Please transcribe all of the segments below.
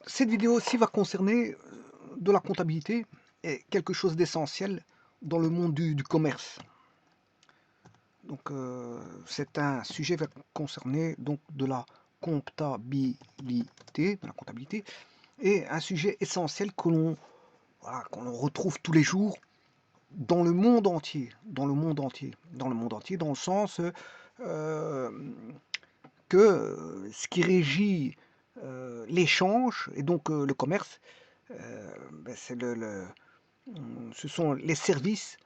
Cette vidéo aussi va concerner de la comptabilité et quelque chose d'essentiel dans le monde du commerce. Donc c'est un sujet qui va concerner donc de la comptabilité, et un sujet essentiel que l'on retrouve tous les jours dans le monde entier, dans le sens euh, que ce qui régit l'échange et donc le commerce, c'est ce sont les services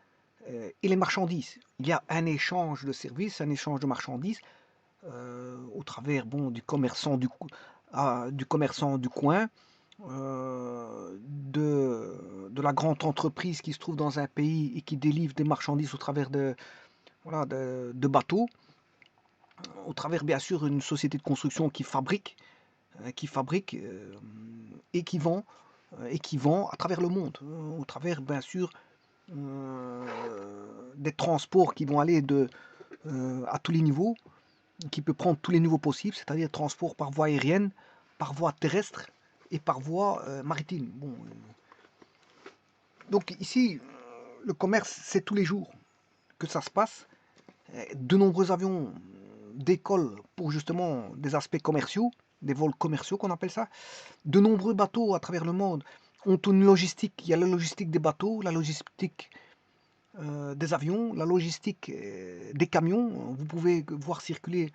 et les marchandises. Il y a un échange de services, un échange de marchandises au travers du commerçant du commerçant du coin, de la grande entreprise qui se trouve dans un pays et qui délivre des marchandises au travers de bateaux, au travers bien sûr une société de construction qui fabrique et qui vend à travers le monde, au travers bien sûr des transports qui vont aller à tous les niveaux, qui peut prendre tous les niveaux possibles, c'est-à-dire transport par voie aérienne, par voie terrestre et par voie maritime. Donc ici, le commerce, c'est tous les jours que ça se passe. De nombreux avions décollent pour justement des aspects commerciaux, des vols commerciaux qu'on appelle ça. De nombreux bateaux à travers le monde ont une logistique. Il y a la logistique des bateaux, la logistique des avions, la logistique des camions. Vous pouvez voir circuler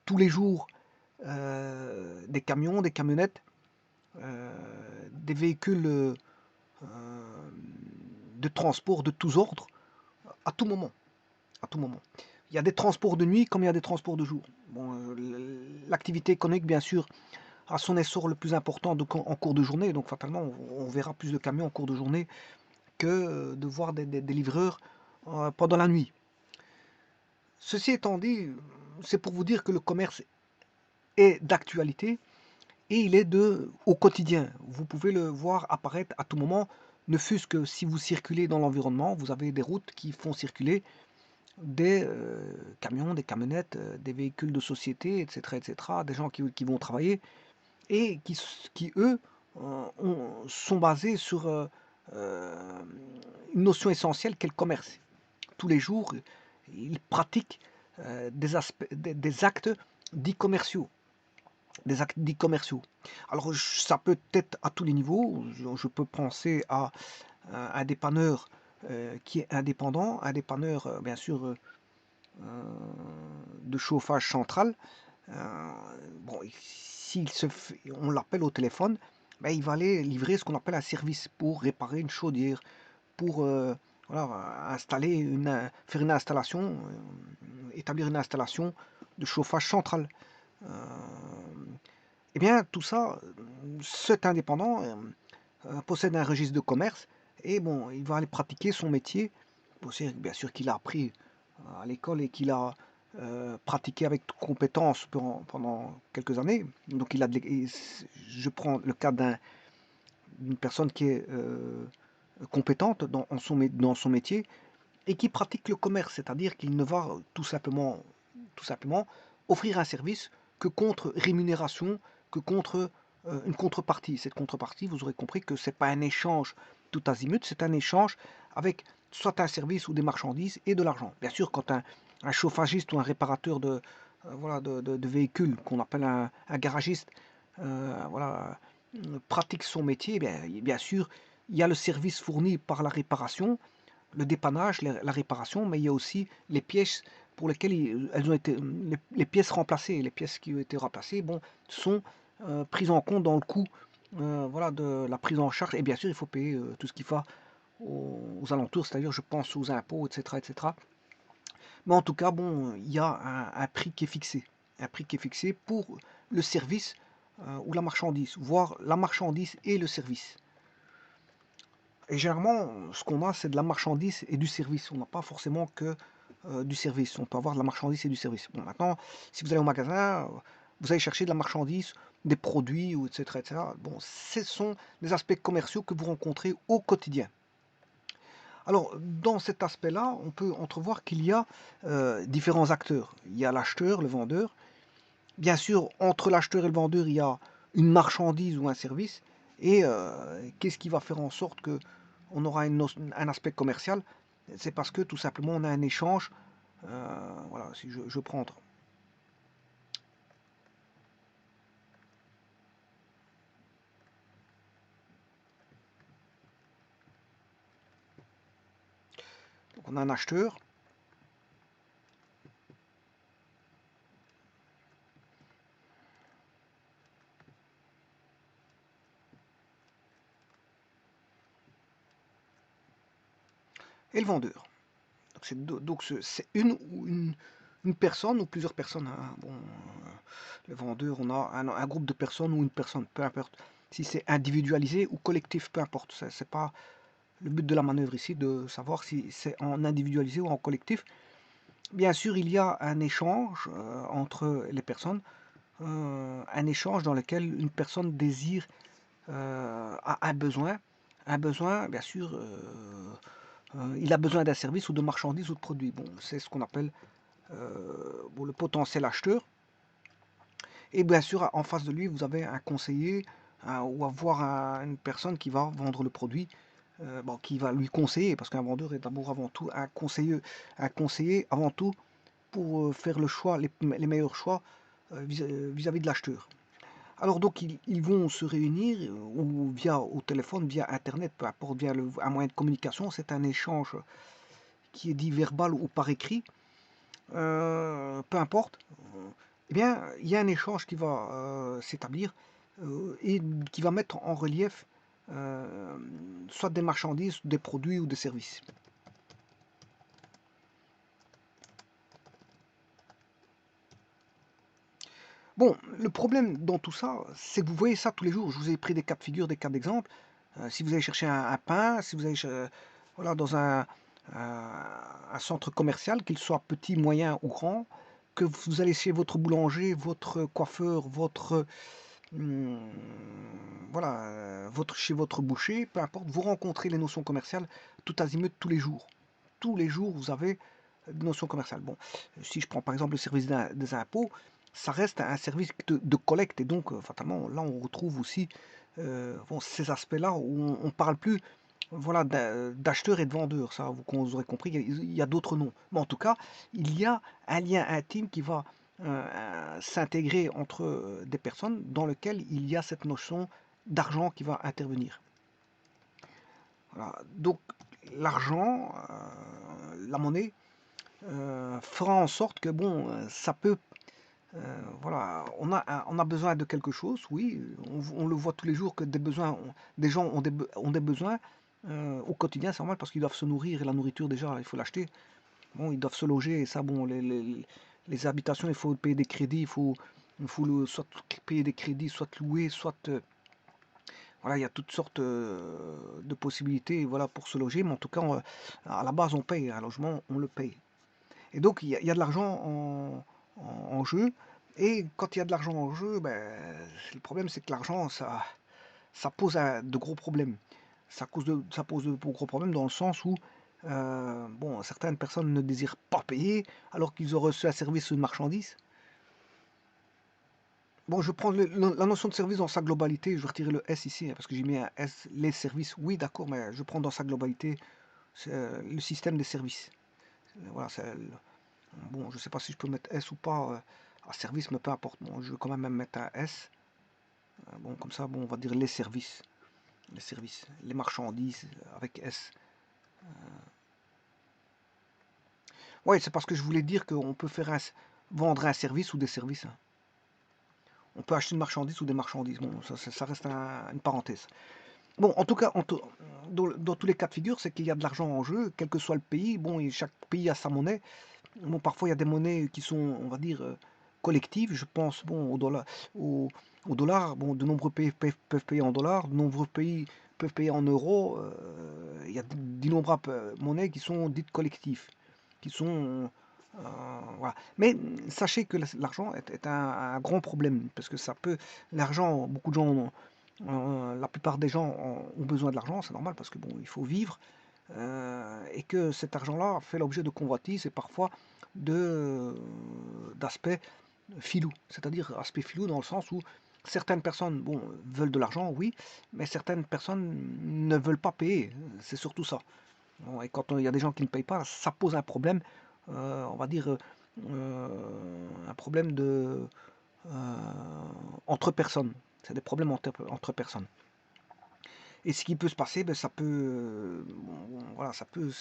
tous les jours des camions, des camionnettes, des véhicules de transport de tous ordres à tout moment. À tout moment. Il y a des transports de nuit comme il y a des transports de jour. Bon, l'activité économique, bien sûr, a son essor le plus important en cours de journée, donc fatalement, on verra plus de camions en cours de journée que de voir des livreurs pendant la nuit. Ceci étant dit, c'est pour vous dire que le commerce est d'actualité et il est au quotidien. Vous pouvez le voir apparaître à tout moment, ne fût-ce que si vous circulez dans l'environnement, vous avez des routes qui font circuler des camions, des camionnettes, des véhicules de société, etc., des gens qui vont travailler et qui eux, sont basés sur une notion essentielle qu'est le commerce. Tous les jours, ils pratiquent des actes dits commerciaux. Des actes dits commerciaux. Alors, ça peut être à tous les niveaux. Je peux penser à un dépanneur qui est indépendant, un dépanneur, bien sûr, de chauffage central. Bon, on l'appelle au téléphone, ben, il va aller livrer ce qu'on appelle un service pour réparer une chaudière, pour voilà, faire une installation, établir une installation de chauffage central. Euh, eh bien, tout ça, cet indépendant possède un registre de commerce et bon, il va aller pratiquer son métier. Bien sûr qu'il a appris à l'école et qu'il a pratiqué avec compétence pendant quelques années. Donc, je prends le cas d'une personne qui est compétente dans son métier et qui pratique le commerce, c'est-à-dire qu'il ne va tout simplement offrir un service que contre rémunération, que contre une contrepartie. Cette contrepartie, vous aurez compris que ce n'est pas un échange tout azimut, c'est un échange avec soit un service ou des marchandises et de l'argent. Bien sûr, quand un chauffagiste ou un réparateur voilà, de véhicules, qu'on appelle un garagiste, voilà, pratique son métier, bien sûr, il y a le service fourni par la réparation, le dépannage, la réparation, mais il y a aussi les pièces pour lesquelles elles ont été, les pièces remplacées. Les pièces qui ont été remplacées, bon, sont prises en compte dans le coût, voilà, de la prise en charge. Et bien sûr, il faut payer tout ce qu'il faut aux alentours, c'est-à-dire, je pense, aux impôts, etc., etc. Mais en tout cas, bon, il y a un prix qui est fixé, un prix qui est fixé pour le service ou la marchandise, voire la marchandise et le service. Et généralement, ce qu'on a, c'est de la marchandise et du service. On n'a pas forcément que du service. On peut avoir de la marchandise et du service. Bon, maintenant, si vous allez au magasin, vous allez chercher de la marchandise, des produits, ou etc., etc. Bon, ce sont des aspects commerciaux que vous rencontrez au quotidien. Alors, dans cet aspect-là, on peut entrevoir qu'il y a différents acteurs. Il y a l'acheteur, le vendeur. Bien sûr, entre l'acheteur et le vendeur, il y a une marchandise ou un service, et qu'est-ce qui va faire en sorte que on aura un aspect commercial? C'est parce que tout simplement on a un échange. Voilà, si je prends, donc on a un acheteur et le vendeur. Donc c'est une personne ou plusieurs personnes, hein. Bon, le vendeur, on a un groupe de personnes ou une personne, peu importe. Si c'est individualisé ou collectif, peu importe. C'est pas le but de la manœuvre ici de savoir si c'est en individualisé ou en collectif. Bien sûr, il y a un échange entre les personnes, un échange dans lequel une personne désire a un besoin, bien sûr, il a besoin d'un service ou de marchandises ou de produits. Bon, c'est ce qu'on appelle bon, le potentiel acheteur. Et bien sûr, en face de lui, vous avez un conseiller ou avoir une personne qui va vendre le produit, bon, qui va lui conseiller, parce qu'un vendeur est d'abord avant tout un conseiller avant tout pour faire le choix, les meilleurs choix vis-à-vis de l'acheteur. Alors donc ils vont se réunir ou via au téléphone, via internet, peu importe, via un moyen de communication, c'est un échange qui est dit verbal ou par écrit, peu importe. Eh bien, il y a un échange qui va s'établir et qui va mettre en relief euh, soit des marchandises, des produits ou des services. Bon, le problème dans tout ça, c'est que vous voyez ça tous les jours. Je vous ai pris des cas de figure, des cas d'exemple. Si vous allez chercher un pain, si vous allez voilà, dans un centre commercial, qu'il soit petit, moyen ou grand, que vous allez chez votre boulanger, votre coiffeur, hum, voilà, chez votre boucher, peu importe, vous rencontrez les notions commerciales tout azimut tous les jours. Tous les jours, vous avez des notions commerciales. Bon, si je prends par exemple le service des impôts, ça reste un service de collecte et donc fatalement là on retrouve aussi bon, ces aspects-là où on ne parle plus voilà, d'acheteurs et de vendeurs, ça vous aurez compris, il y a d'autres noms. Mais en tout cas, il y a un lien intime qui va s'intégrer entre des personnes dans lequel il y a cette notion d'argent qui va intervenir. Voilà. Donc l'argent, la monnaie, fera en sorte que bon, ça peut, voilà, on a besoin de quelque chose, oui, on le voit tous les jours que des gens ont des besoins au quotidien, c'est normal parce qu'ils doivent se nourrir et la nourriture déjà, il faut l'acheter. Bon, ils doivent se loger et ça, bon, les habitations, il faut payer des crédits, il faut soit payer des crédits, soit louer, soit voilà, il y a toutes sortes de possibilités, voilà, pour se loger, mais en tout cas, à la base, on paye un logement, on le paye. Et donc, il y a de l'argent en jeu. Et quand il y a de l'argent en jeu, ben, le problème, c'est que l'argent, ça pose de gros problèmes. Ça pose de gros problèmes dans le sens où, bon, certaines personnes ne désirent pas payer alors qu'ils ont reçu un service ou une marchandise. Bon, je prends la notion de service dans sa globalité. Je vais retirer le S ici, hein, parce que j'ai mis un S, les services. Oui, d'accord, mais je prends dans sa globalité le système des services. Voilà, bon, je ne sais pas si je peux mettre S ou pas. Service, mais peu importe. Bon, je vais quand même mettre un S. Bon, comme ça, bon, on va dire les services. Les services, les marchandises avec S. Oui, c'est parce que je voulais dire qu'on peut vendre un service ou des services, hein. On peut acheter une marchandise ou des marchandises. Bon, ça reste une parenthèse. Bon, en tout cas, dans tous les cas de figure, c'est qu'il y a de l'argent en jeu, quel que soit le pays. Bon, et chaque pays a sa monnaie. Bon, parfois, il y a des monnaies qui sont, on va dire, collectives. Je pense, bon, au dollar. Bon, de nombreux pays peuvent payer en dollars, de nombreux pays peuvent payer en euros. Il y a d'innombrables monnaies qui sont dites collectives, qui sont, voilà. Mais sachez que l'argent est un grand problème, parce que l'argent, beaucoup de gens, la plupart des gens ont besoin de l'argent, c'est normal, parce que bon, il faut vivre, et que cet argent-là fait l'objet de convoitises et parfois d'aspects filous, c'est-à-dire aspect filou dans le sens où Certaines personnes, bon, veulent de l'argent, oui, mais certaines personnes ne veulent pas payer. C'est surtout ça. Bon, et quand il y a des gens qui ne payent pas, ça pose un problème, on va dire, un problème entre personnes. C'est des problèmes entre personnes. Et ce qui peut se passer, ben, ça peut, bon, voilà, ça peut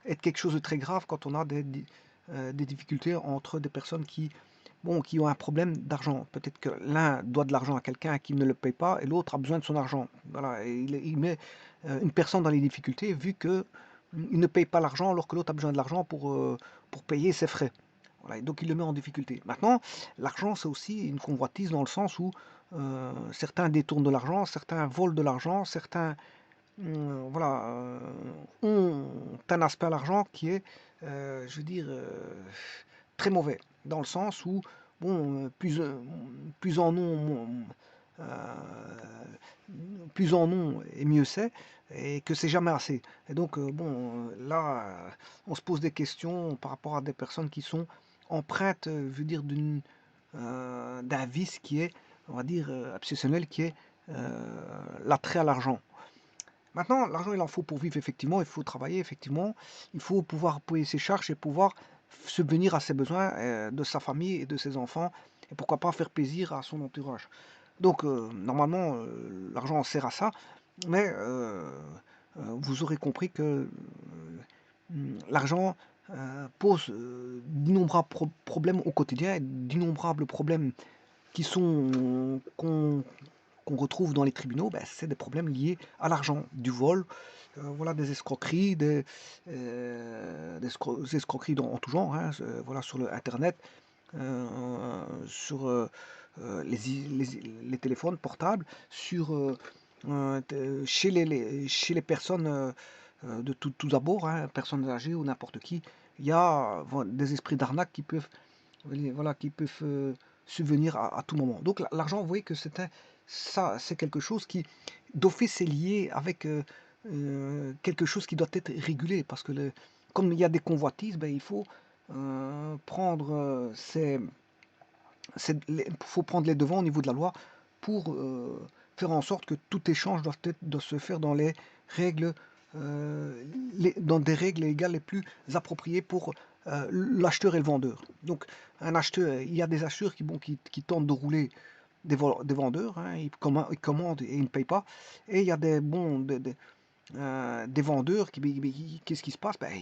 être quelque chose de très grave quand on a des difficultés entre des personnes qui, bon, qui ont un problème d'argent. Peut-être que l'un doit de l'argent à quelqu'un qui ne le paye pas et l'autre a besoin de son argent. Voilà, et il met une personne dans les difficultés vu que il ne paye pas l'argent alors que l'autre a besoin de l'argent pour payer ses frais. Voilà, et donc il le met en difficulté. Maintenant, l'argent, c'est aussi une convoitise dans le sens où certains détournent de l'argent, certains volent de l'argent, certains voilà, ont un aspect à l'argent qui est, je veux dire, très mauvais, dans le sens où, bon, plus en ont, euh, plus en ont et mieux c'est, et que c'est jamais assez. Et donc, bon, là, on se pose des questions par rapport à des personnes qui sont empreintes, je veux dire, d'un vice qui est, on va dire, obsessionnel, qui est l'attrait à l'argent. Maintenant, l'argent, il en faut pour vivre, effectivement, il faut travailler, effectivement, il faut pouvoir payer ses charges et pouvoir subvenir à ses besoins de sa famille et de ses enfants, et pourquoi pas faire plaisir à son entourage. Donc, normalement, l'argent sert à ça, mais vous aurez compris que l'argent pose d'innombrables problèmes au quotidien, et d'innombrables problèmes qui sont qu'on retrouve dans les tribunaux, ben, c'est des problèmes liés à l'argent, du vol, voilà, des escroqueries, des escroqueries en tout genre, hein, voilà, sur le Internet, sur les téléphones portables, sur, chez les personnes de tous abords, hein, personnes âgées ou n'importe qui. Il y a voilà, des esprits d'arnaque qui peuvent, voilà, qui peuvent subvenir à tout moment. Donc l'argent, vous voyez que ça, c'est quelque chose qui, d'office, est lié avec quelque chose qui doit être régulé, parce que comme il y a des convoitises, ben, il faut prendre faut prendre les devants au niveau de la loi pour faire en sorte que tout échange doit se faire dans les règles, dans des règles légales les plus appropriées pour l'acheteur et le vendeur. Donc, un acheteur, il y a des acheteurs qui, bon, qui tentent de rouler des vendeurs, hein, ils commandent et ils ne payent pas. Et il y a des vendeurs qu'est-ce qui se passe? Ben,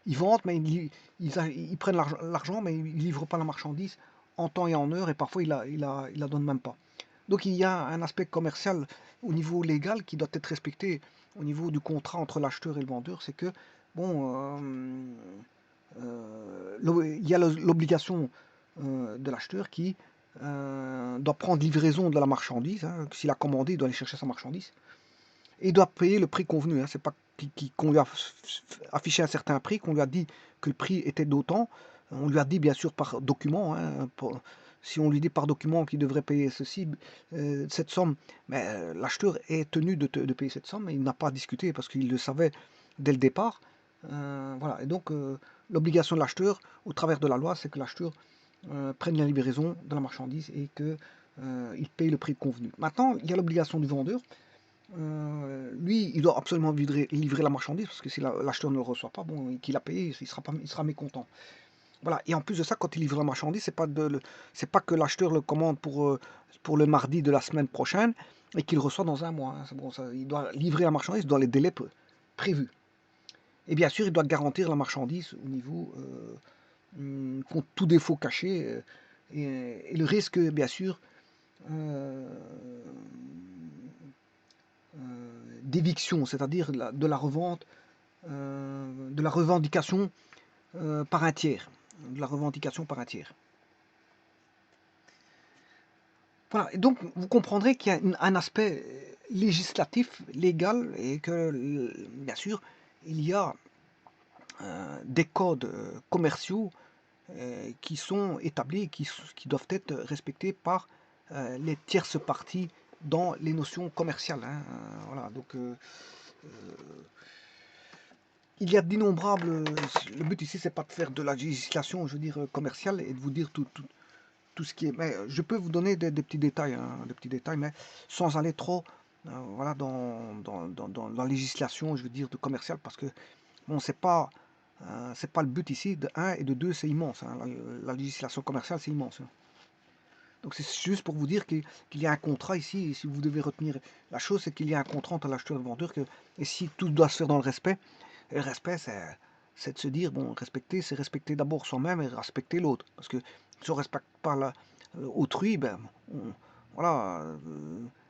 ils vendent, mais ils prennent l'argent, mais ils ne livrent pas la marchandise en temps et en heure, et parfois ils la donnent même pas. Donc il y a un aspect commercial au niveau légal qui doit être respecté au niveau du contrat entre l'acheteur et le vendeur, c'est que, bon, il y a l'obligation de l'acheteur qui doit prendre livraison de la marchandise, hein, s'il a commandé, il doit aller chercher sa marchandise, et il doit payer le prix convenu, hein. C'est pas qu'on lui a affiché un certain prix, qu'on lui a dit que le prix était d'autant. On lui a dit bien sûr par document, hein, si on lui dit par document qu'il devrait payer ceci, cette somme, mais l'acheteur est tenu de payer cette somme, et il n'a pas à discuter parce qu'il le savait dès le départ. Voilà. Et donc l'obligation de l'acheteur, au travers de la loi, c'est que l'acheteur prenne la livraison de la marchandise et que il paye le prix convenu. Maintenant, il y a l'obligation du vendeur. Lui, il doit absolument livrer la marchandise, parce que si l'acheteur ne le reçoit pas, bon, qu'il a payé, il sera mécontent. Voilà. Et en plus de ça, quand il livre la marchandise, c'est pas que l'acheteur le commande pour le mardi de la semaine prochaine et qu'il reçoit dans un mois, hein. C'est bon, ça, il doit livrer la marchandise dans les délais prévus. Et bien sûr, il doit garantir la marchandise au niveau contre tout défaut caché, et le risque, bien sûr, euh, d'éviction, c'est-à-dire de la revente, de la revendication par un tiers. De la revendication par un tiers. Voilà, et donc vous comprendrez qu'il y a un aspect législatif, légal, et que, bien sûr, il y a des codes commerciaux qui sont établis et qui doivent être respectés par les tierces parties dans les notions commerciales, hein. Voilà, donc il y a d'innombrables. Le but ici, c'est pas de faire de la législation, je veux dire, commerciale, et de vous dire tout. tout ce qui est... Mais je peux vous donner des petits détails, hein, des petits détails, mais sans aller trop voilà, dans la législation, je veux dire, de commercial, parce que bon, c'est pas le but ici, de un, et de deux, c'est immense, hein, la législation commerciale, c'est immense, hein. Donc c'est juste pour vous dire qu'il y a un contrat ici, et si vous devez retenir la chose, c'est qu'il y a un contrat entre l'acheteur et le vendeur, et si tout doit se faire dans le respect, et le respect, c'est de se dire, bon, respecter, c'est respecter d'abord soi-même et respecter l'autre. Parce que si on ne respecte pas autrui, ben, voilà,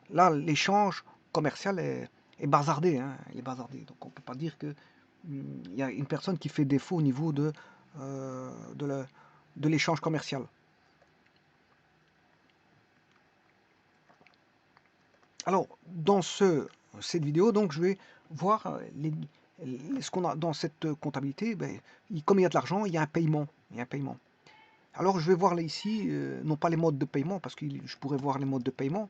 là, l'échange commercial est bazardé, hein, il est bazardé. Donc on ne peut pas dire que il y a une personne qui fait défaut au niveau euh, de la- de l'échange commercial. Alors, dans cette vidéo, donc, je vais voir ce qu'on a dans cette comptabilité. Ben, comme il y a de l'argent, il y a un paiement. Il y a un paiement. Alors, je vais voir là ici, non pas les modes de paiement, parce que je pourrais voir les modes de paiement,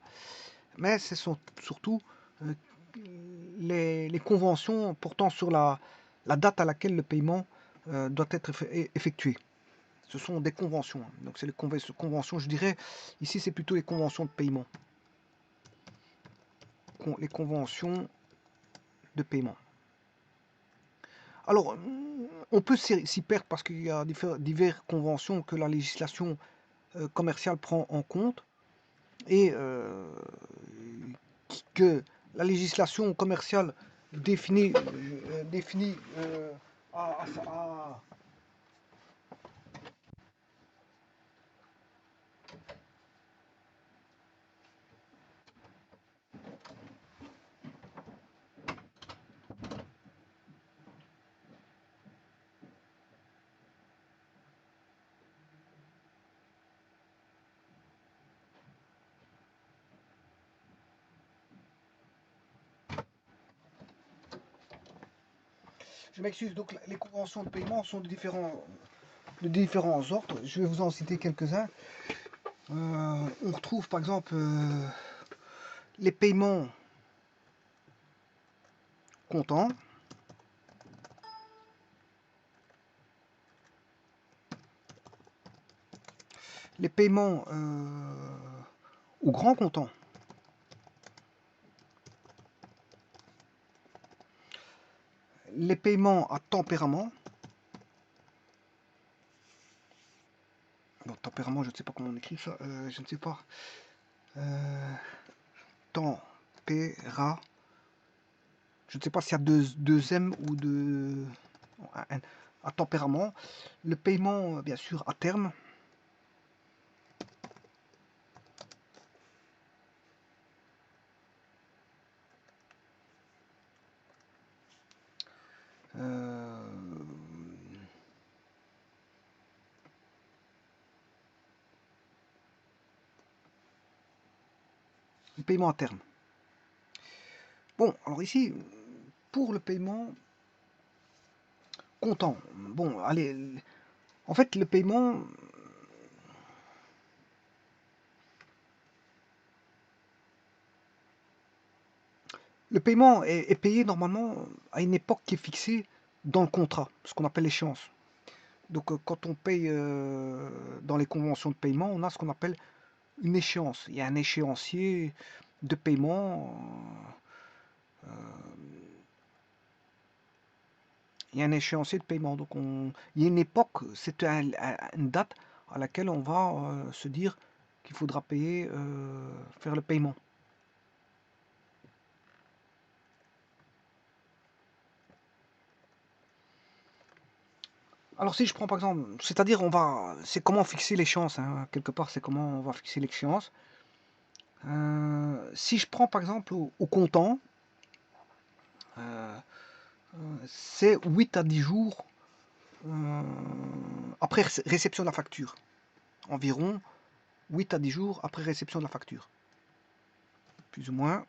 mais ce sont surtout euh, les conventions portant sur la date à laquelle le paiement doit être effectué. Ce sont des conventions, hein. Donc, c'est les conventions, je dirais, ici, c'est plutôt les conventions de paiement. Les conventions de paiement. Alors, on peut s'y perdre parce qu'il y a diverses conventions que la législation commerciale prend en compte et que la législation commerciale définit à Je m'excuse, donc les conventions de paiement sont de différents ordres. Je vais vous en citer quelques-uns. On retrouve par exemple les paiements comptants, les paiements au grand comptant, les paiements à tempérament. Bon, tempérament, je ne sais pas comment on écrit ça, je ne sais pas. Tempéra. Je ne sais pas s'il y a deux M ou à tempérament. Le paiement, bien sûr, à terme. Le paiement à terme. Bon, alors ici, pour le paiement comptant, bon, allez, en fait, le paiement est payé normalement à une époque qui est fixée dans le contrat, ce qu'on appelle l'échéance. Donc, quand on paye dans les conventions de paiement, on a ce qu'on appelle une échéance. Il y a un échéancier de paiement. Il y a un échéancier de paiement. Donc il y a une époque, c'est une date à laquelle on va se dire qu'il faudra payer, faire le paiement. Alors si je prends par exemple, c'est-à-dire c'est comment fixer l'échéance, hein, quelque part c'est comment on va fixer l'échéance. Si je prends par exemple au comptant, euh, c'est 8 à 10 jours après réception de la facture. Environ 8 à 10 jours après réception de la facture. Plus ou moins.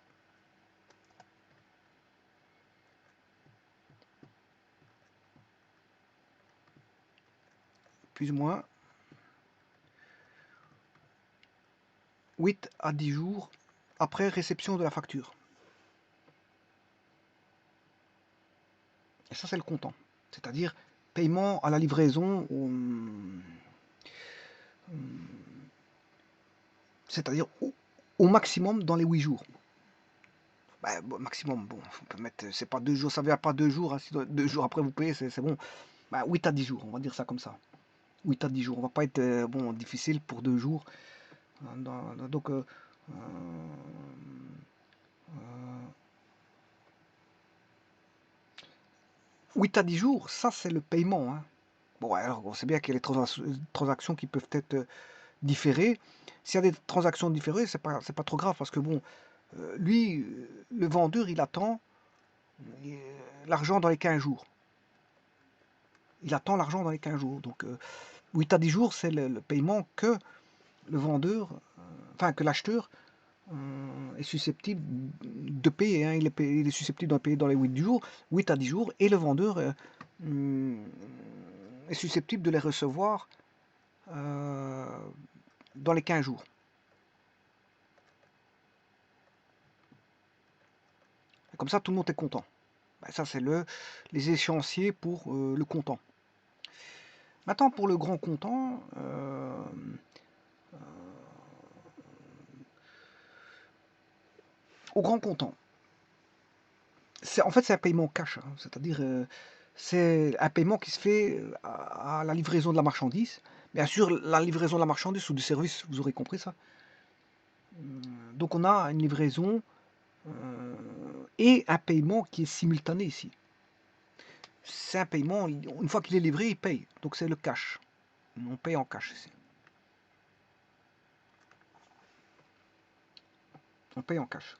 Plus ou moins 8 à 10 jours après réception de la facture. Et ça, c'est le comptant. C'est-à-dire paiement à la livraison. c'est-à-dire au maximum dans les 8 jours. Bah, bon, maximum, bon, on peut mettre, c'est pas 2 jours, ça vient pas 2 jours, hein, si 2 jours après vous payez, c'est bon. Bah, 8 à 10 jours, on va dire ça comme ça. 8 à 10 jours, on va pas être bon, difficile pour 2 jours. Donc, euh, 8 à 10 jours, ça c'est le paiement, hein. Bon, alors on sait bien qu'il y a les transactions qui peuvent être différées. S'il y a des transactions différées, c'est pas trop grave parce que bon, lui, le vendeur, il attend l'argent dans les 15 jours. Il attend l'argent dans les 15 jours. Donc, 8 à 10 jours, c'est le paiement que le vendeur, enfin que l'acheteur est susceptible de payer, hein. Il est susceptible de payer dans les 8 jours, 8 à 10 jours, et le vendeur est susceptible de les recevoir dans les 15 jours. Et comme ça, tout le monde est content. Ben, ça, c'est les échéanciers pour le comptant. Maintenant, pour le grand comptant, au grand comptant, en fait, c'est un paiement cash, hein. C'est-à-dire c'est un paiement qui se fait à la livraison de la marchandise. Bien sûr, la livraison de la marchandise ou du service, vous aurez compris ça. Donc on a une livraison et un paiement qui est simultané ici. C'est un paiement, une fois qu'il est livré, il paye. Donc c'est le cash. On paye en cash ici. On paye en cash.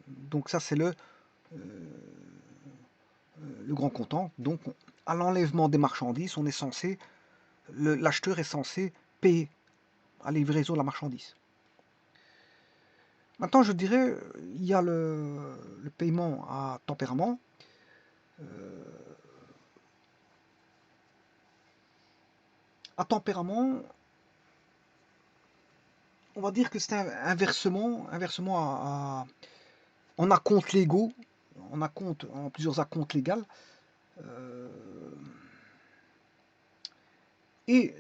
Donc ça c'est le grand comptant. Donc à l'enlèvement des marchandises, on est censé, l'acheteur est censé payer à la livraison de la marchandise. Maintenant, je dirais, il y a le paiement à tempérament. À tempérament, on va dire que c'est un versement en acomptes légaux, en plusieurs acomptes légaux. Et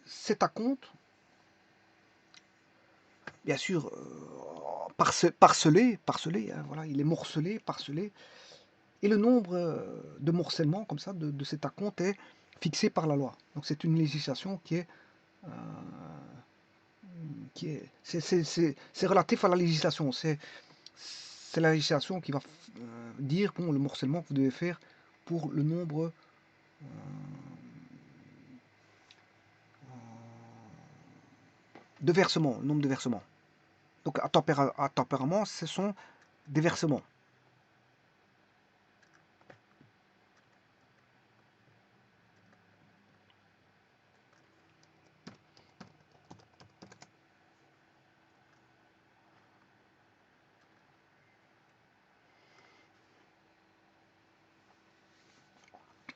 cet acompte, bien sûr, parcelé, hein, voilà, il est morcelé, parcelé. Et le nombre de morcellement, comme ça, de cet acompte est fixé par la loi. Donc c'est une législation c'est relatif à la législation. C'est la législation qui va dire bon, le morcellement que vous devez faire pour le nombre de versements, le nombre de versements. Donc à tempérament, ce sont des versements.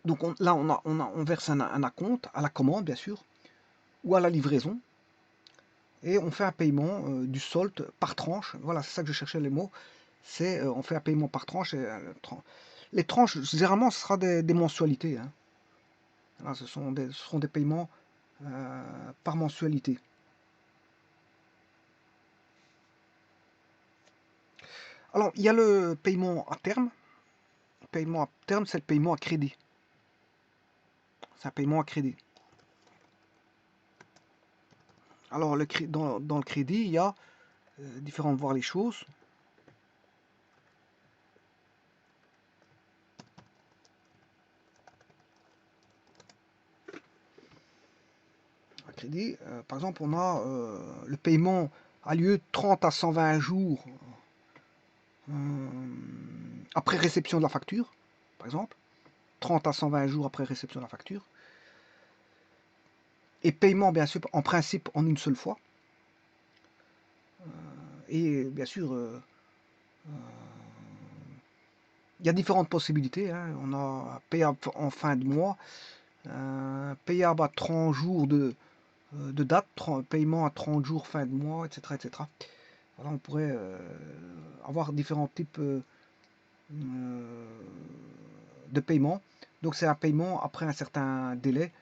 Donc là, on verse un acompte à la commande, bien sûr, ou à la livraison. Et on fait un paiement du solde par tranche. Voilà, c'est ça que je cherchais les mots. C'est on fait un paiement par tranche. Et, les tranches, généralement, ce sera des mensualités, hein. Voilà, ce seront des paiements par mensualité. Alors, il y a le paiement à terme. Le paiement à terme, c'est le paiement à crédit. C'est un paiement à crédit. Alors, dans le crédit, il y a différentes voir les choses. À crédit, par exemple, on a le paiement a lieu 30 à 120 jours après réception de la facture, par exemple. 30 à 120 jours après réception de la facture. Et paiement, bien sûr, en principe, en une seule fois. Et bien sûr, il y a différentes possibilités, hein. On a payable en fin de mois, payable à 30 jours de date, paiement à 30 jours fin de mois, etc. etc. Voilà, on pourrait avoir différents types de paiement. Donc c'est un paiement après un certain délai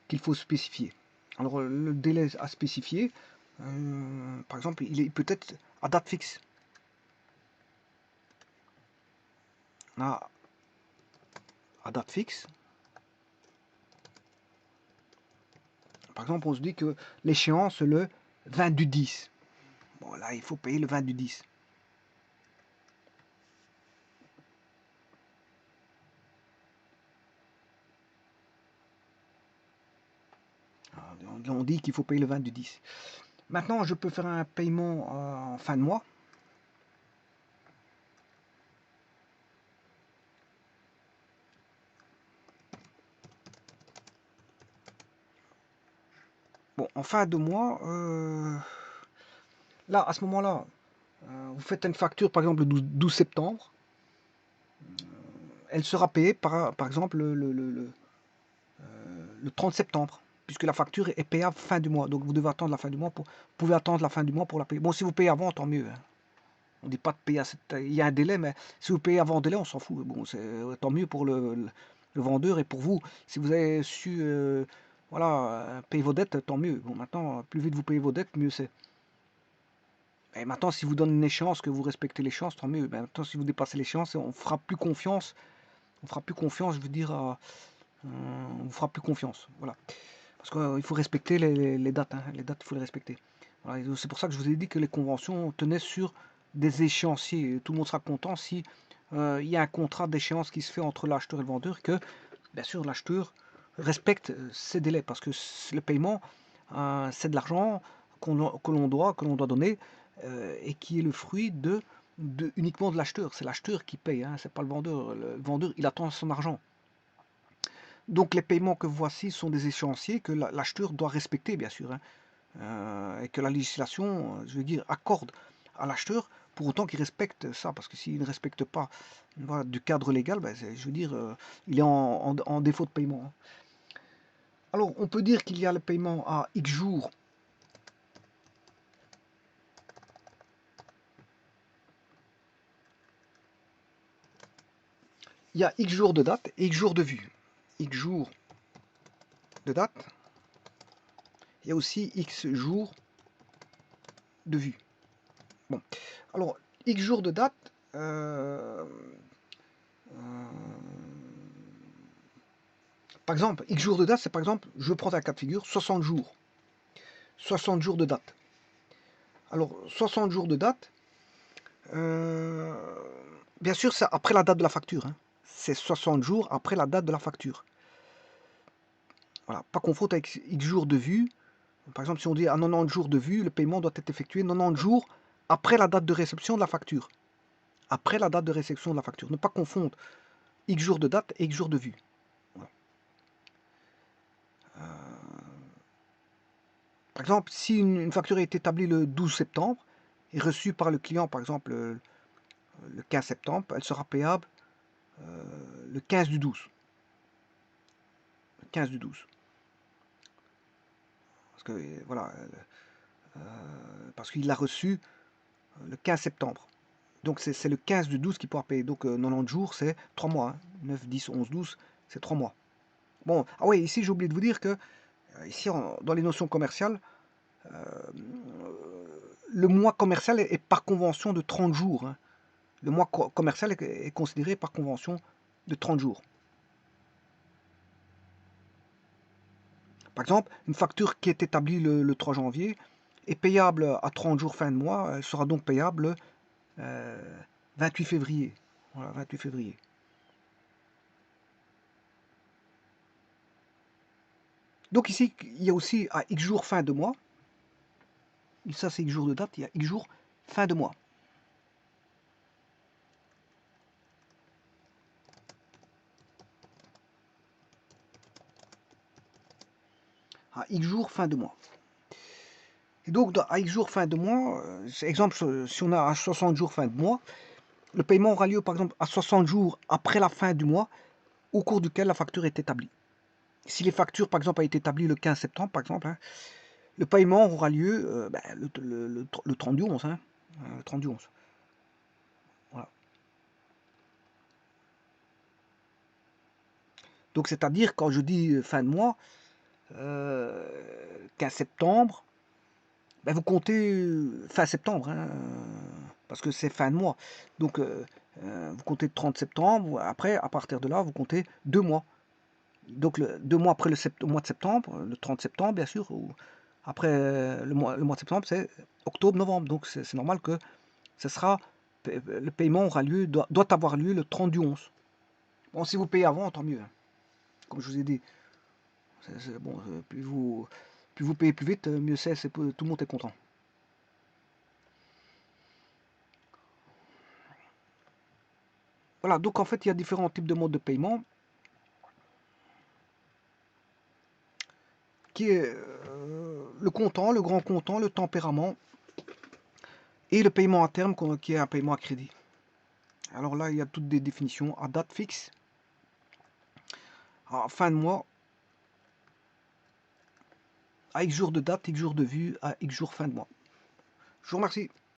qu'il faut spécifier. Alors le délai à spécifier, Par exemple, il peut être à date fixe. Là, à date fixe. Par exemple, on se dit que l'échéance le 20 du 10. Bon, là, il faut payer le 20 du 10. On dit qu'il faut payer le 20 du 10. Maintenant, je peux faire un paiement en fin de mois. Bon, en fin de mois, là, à ce moment-là, vous faites une facture, par exemple, le 12 septembre. Elle sera payée, par exemple, le 30 septembre, puisque la facture est payable fin du mois. Donc, vous devez attendre la fin du mois. Vous pouvez attendre la fin du mois pour la payer. Bon, si vous payez avant, tant mieux. Hein. On ne dit pas de payer à cette... Il y a un délai, mais si vous payez avant le délai, on s'en fout. Bon, c'est tant mieux pour le vendeur et pour vous. Si vous avez su voilà, payer vos dettes, tant mieux. Bon, maintenant, plus vite vous payez vos dettes, mieux c'est. Et maintenant, si vous donnez une échéance, que vous respectez l'échéance, tant mieux. Ben, maintenant, si vous dépassez l'échéance, on fera plus confiance. On fera plus confiance, je veux dire, on fera plus confiance. Voilà. Parce qu'il faut respecter les dates. Hein. Les dates, il faut les respecter. Voilà. C'est pour ça que je vous ai dit que les conventions tenaient sur des échéanciers. Tout le monde sera content si il y a un contrat d'échéance qui se fait entre l'acheteur et le vendeur, que bien sûr l'acheteur respecte ces délais, parce que le paiement, c'est de l'argent que l'on doit donner, et qui est le fruit uniquement de l'acheteur. C'est l'acheteur qui paye, hein, c'est pas le vendeur. Le vendeur, il attend son argent. Donc les paiements que voici sont des échéanciers que l'acheteur doit respecter, bien sûr, hein, et que la législation, je veux dire, accorde à l'acheteur, pour autant qu'il respecte ça, parce que s'il ne respecte pas voilà, du cadre légal, ben, je veux dire, il est en défaut de paiement. Hein. Alors, on peut dire qu'il y a le paiement à X jours. Il y a X jours de date et X jours de vue. X jours de date. Il y a aussi X jours de vue. Bon, alors, X jours de date, par exemple, X jours de date, c'est par exemple, je prends un cas de figure, 60 jours. 60 jours de date. Alors, 60 jours de date, euh, bien sûr, c'est après la date de la facture. Hein. C'est 60 jours après la date de la facture. Voilà, pas confondre avec X jours de vue. Par exemple, si on dit à 90 jours de vue, le paiement doit être effectué 90 jours après la date de réception de la facture. Après la date de réception de la facture. Ne pas confondre X jours de date et X jours de vue. Voilà. Par exemple, si une facture est établie le 12 septembre et reçue par le client, par exemple, le 15 septembre, elle sera payable le 15 du 12. Le 15 du 12. Parce que, voilà, parce qu'il l'a reçu le 15 septembre. Donc c'est le 15 du 12 qui pourra payer. Donc 90 jours, c'est 3 mois. Hein. 9, 10, 11, 12, c'est 3 mois. Bon, ah oui, ici j'ai oublié de vous dire que, ici dans les notions commerciales, le mois commercial est par convention de 30 jours. Hein. Le mois commercial est considéré par convention de 30 jours. Par exemple, une facture qui est établie le 3 janvier est payable à 30 jours fin de mois, elle sera donc payable 28 février. Voilà, 28 février. Donc ici, il y a aussi à X jours fin de mois, ça c'est X jours de date, il y a X jours fin de mois. À X jours fin de mois. Et donc à X jours fin de mois, exemple, si on a à 60 jours fin de mois, le paiement aura lieu par exemple à 60 jours après la fin du mois au cours duquel la facture est établie. Si les factures, par exemple, a été établie le 15 septembre, par exemple, hein, le paiement aura lieu le 30 du 11. Hein, le 30 du 11. Voilà. Donc, c'est-à-dire, quand je dis fin de mois, 15 septembre, ben, vous comptez fin septembre, hein, parce que c'est fin de mois. Donc, vous comptez le 30 septembre. Après, à partir de là, vous comptez 2 mois. Donc, 2 mois après le mois de septembre, le 30 septembre, bien sûr, ou après le mois de septembre, c'est octobre-novembre. Donc, c'est normal que ce sera, le paiement aura lieu, doit avoir lieu le 30 du 11. Bon, si vous payez avant, tant mieux, hein. Comme je vous ai dit, bon, plus vous payez plus vite, mieux c'est, tout le monde est content. Voilà, donc en fait, il y a différents types de modes de paiement qui est le comptant, le grand comptant, le tempérament et le paiement à terme qui est un paiement à crédit. Alors là, il y a toutes des définitions à date fixe, à fin de mois, à X jours de date, X jours de vue, à X jours fin de mois. Je vous remercie.